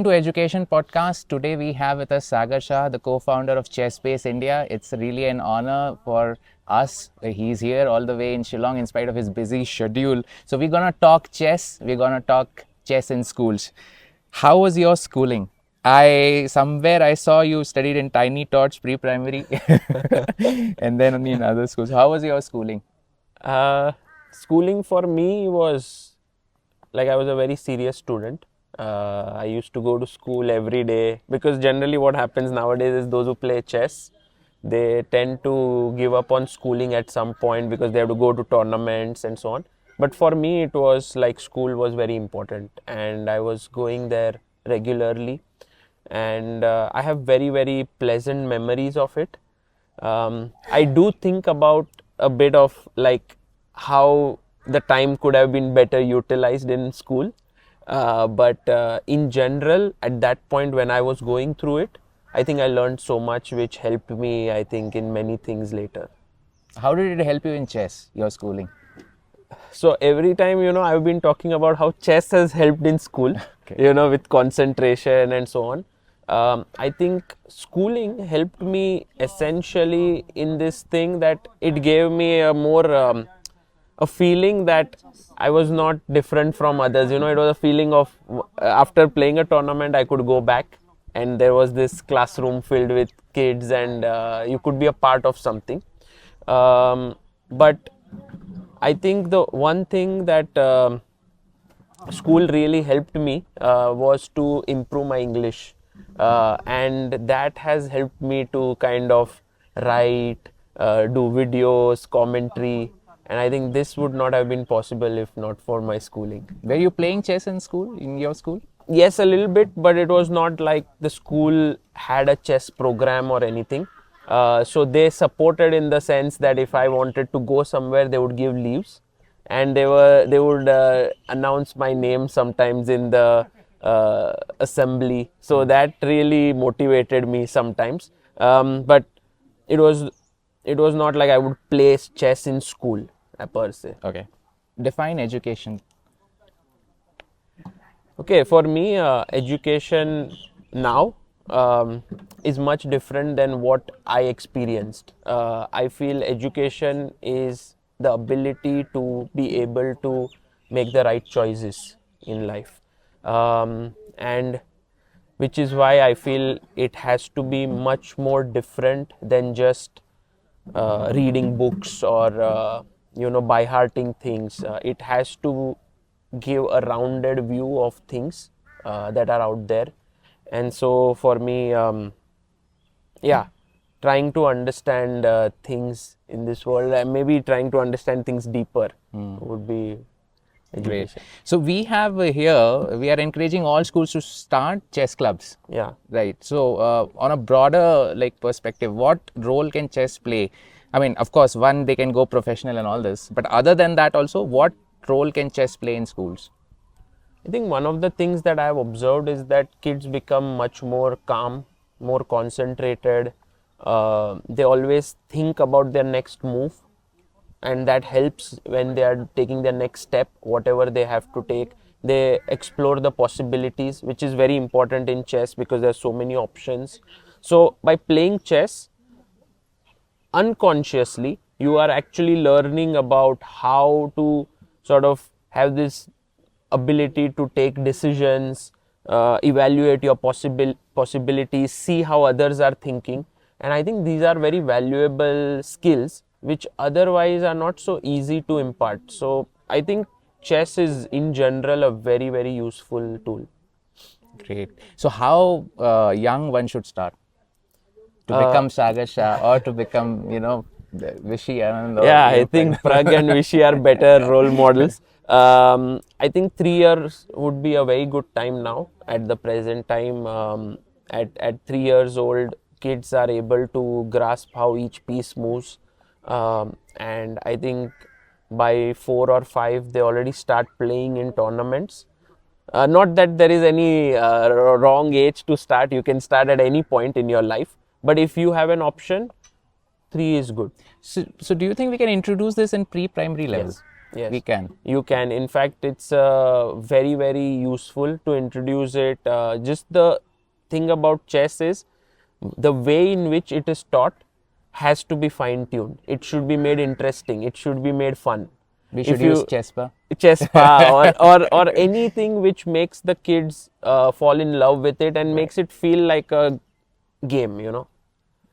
Welcome to Education Podcast. Today we have with us Sagar Shah, the co-founder of ChessBase India. It's really an honor for us. He's here all the way in Shillong in spite of his busy schedule. So we're going to talk chess. We're going to talk chess in schools. How was your schooling? I saw you studied in Tiny Tots pre-primary and then in other schools. How was your schooling? Schooling for me was like I was a very serious student. I used to go to school every day because generally what happens nowadays is those who play chess, they tend to give up on schooling at some point because they have to go to tournaments and so on. But for me, it was like school was very important and I was going there regularly. And I have very, very pleasant memories of it. I do think about a bit of like how the time could have been better utilized in school. But in general, at that point when I was going through it, I think I learned so much which helped me, I think, in many things later. How did it help you in chess, your schooling? So every time, I've been talking about how chess has helped in school, with concentration and so on. I think schooling helped me essentially in this thing that it gave me a more a feeling that I was not different from others. It was a feeling of after playing a tournament, I could go back and there was this classroom filled with kids and you could be a part of something. But I think the one thing that school really helped me was to improve my English. And that has helped me to kind of write, do videos, commentary. And I think this would not have been possible if not for my schooling. Were you playing chess in school, in your school? Yes, a little bit, but it was not like the school had a chess program or anything. So they supported in the sense that if I wanted to go somewhere, they would give leaves. And they would announce my name sometimes in the assembly. So that really motivated me sometimes. But it was not like I would play chess in school per se. Okay. Define education. Okay, for me, education now is much different than what I experienced. I feel education is the ability to be able to make the right choices in life. And which is why I feel it has to be much more different than just reading books or by hearting things. It has to give a rounded view of things that are out there. And so for me, trying to understand things in this world and maybe trying to understand things deeper would be education. Great. So we have here, we are encouraging all schools to start chess clubs. Yeah. Right. So on a broader perspective, what role can chess play? I mean, of course, one, they can go professional and all this, but other than that also, what role can chess play in schools? I think one of the things that I have observed is that kids become much more calm, more concentrated. They always think about their next move, and that helps when they are taking their next step, whatever they have to take. They explore the possibilities, which is very important in chess because there are so many options. So by playing chess, unconsciously, you are actually learning about how to sort of have this ability to take decisions, evaluate your possibilities, see how others are thinking. And I think these are very valuable skills which otherwise are not so easy to impart. So I think chess is in general a very, very useful tool. Great. So how young one should start to become Sagar Shah or to become, Vishy Anand? Yeah, I think Prag and Vishy are better role models. I think 3 years would be a very good time now. At the present time, at 3 years old, kids are able to grasp how each piece moves. And I think by 4 or 5, they already start playing in tournaments. Not that there is any wrong age to start. You can start at any point in your life. But if you have an option, 3 is good. So do you think we can introduce this in pre-primary level? Yes. Yes. we can. You can. In fact, it's very, very useful to introduce it. Just the thing about chess is the way in which it is taught has to be fine tuned. It should be made interesting. It should be made fun. We should If use you ChessBase. ChessBase or anything which makes the kids fall in love with it and makes it feel like a game, you know.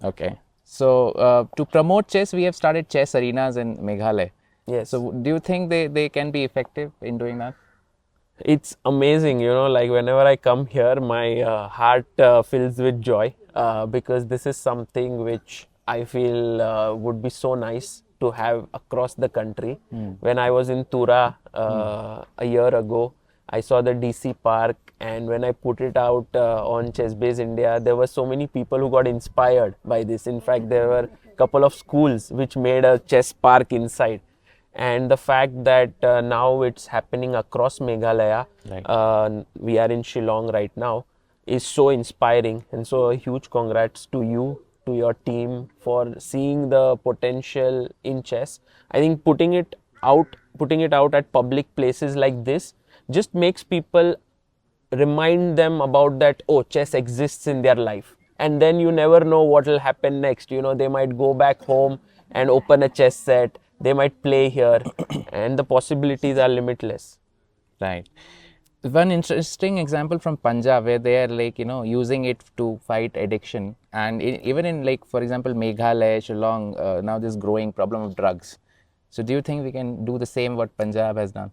Okay. So to promote chess, we have started chess arenas in Meghalaya. Yes. So do you think they can be effective in doing that? It's amazing, you know, like whenever I come here, my heart fills with joy because this is something which I feel would be so nice to have across the country. When I was in Tura a year ago, I saw the DC Park, and when I put it out on ChessBase India, there were so many people who got inspired by this. In fact, there were a couple of schools which made a chess park inside. And the fact that now it's happening across Meghalaya, Right. we are in Shillong right now, is so inspiring. And so a huge congrats to you, to your team for seeing the potential in chess. I think putting it out at public places like this just makes people remind them about that, oh, chess exists in their life. And then you never know what will happen next. You know, they might go back home and open a chess set, they might play here, and the possibilities are limitless. Right. One interesting example from Punjab where they are like, using it to fight addiction. And even in like, for example, Meghalaya, Shillong, now this growing problem of drugs. So do you think we can do the same what Punjab has done?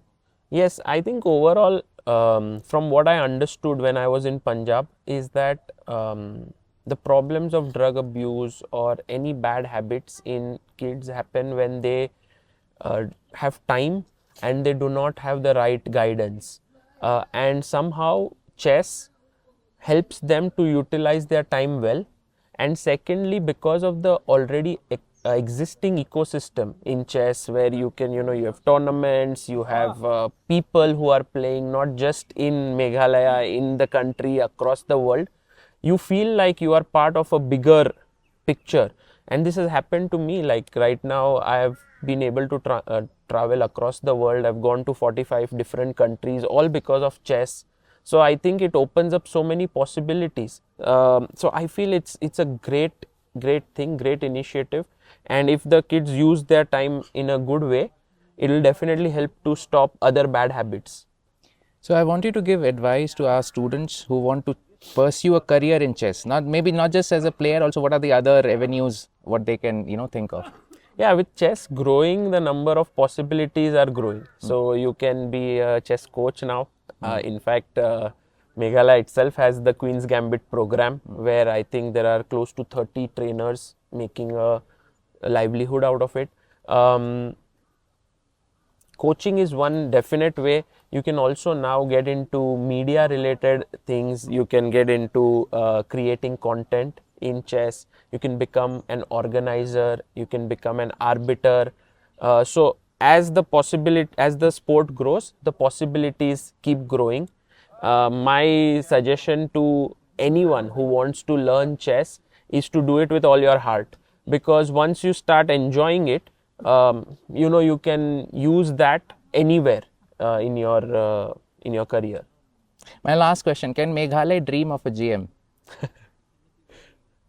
Yes, I think overall, from what I understood when I was in Punjab, is that the problems of drug abuse or any bad habits in kids happen when they have time and they do not have the right guidance. And somehow, chess helps them to utilize their time well. And secondly, because of the already existing ecosystem in chess, where you can, you have tournaments, you have people who are playing not just in Meghalaya, in the country, across the world, you feel like you are part of a bigger picture. And this has happened to me. Like right now, I have been able to travel across the world. I've gone to 45 different countries, all because of chess. So I think it opens up so many possibilities. So I feel it's a great thing, great initiative. And if the kids use their time in a good way, it will definitely help to stop other bad habits. So I want you to give advice to our students who want to pursue a career in chess. Not just as a player, also what are the other avenues what they can think of? Yeah, with chess growing, the number of possibilities are growing. So you can be a chess coach now. In fact, Meghalaya itself has the Queen's Gambit program, where I think there are close to 30 trainers making a livelihood out of it. Coaching is one definite way. You can also now get into media related things. You can get into creating content in chess. You can become an organizer. You can become an arbiter. So as the sport grows, the possibilities keep growing. My suggestion to anyone who wants to learn chess is to do it with all your heart, because once you start enjoying it, you can use that anywhere in your career. My last question, can Meghalaya dream of a GM?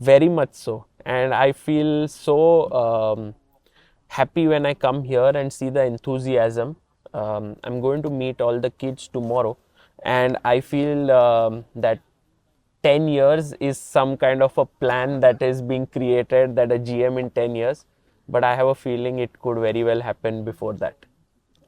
Very much so. And I feel so happy when I come here and see the enthusiasm. I'm going to meet all the kids tomorrow, and I feel that 10 years is some kind of a plan that is being created, that a GM in 10 years. But I have a feeling it could very well happen before that.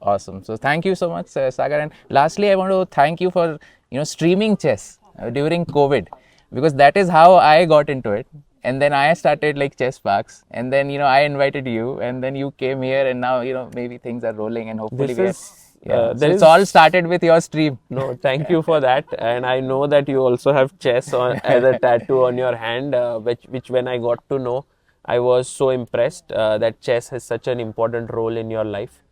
Awesome. So thank you so much, Sagar. And lastly, I want to thank you for streaming chess during COVID, because that is how I got into it. And then I started like chess parks, and then I invited you, and then you came here, and now maybe things are rolling, and hopefully so it's all started with your stream. No, thank you for that. And I know that you also have chess as a tattoo on your hand, which when I got to know, I was so impressed that chess has such an important role in your life.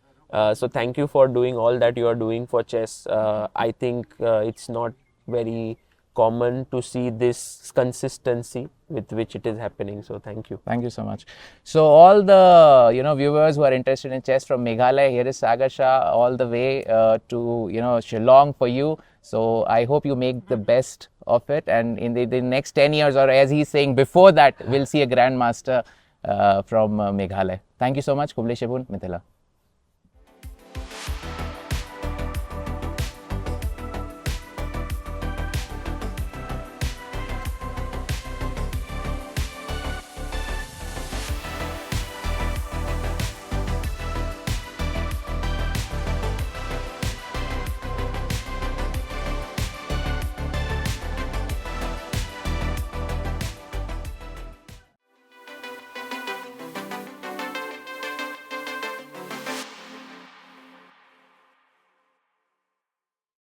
So thank you for doing all that you are doing for chess. I think it's not very common to see this consistency with which it is happening. So thank you. Thank you so much. So all the viewers who are interested in chess from Meghalaya, here is Sagar Shah all the way to Shillong for you. So I hope you make the best of it, and in the next 10 years, or as he's saying before that, we'll see a grandmaster from Meghalaya. Thank you so much, Kuble Shibun Mithila.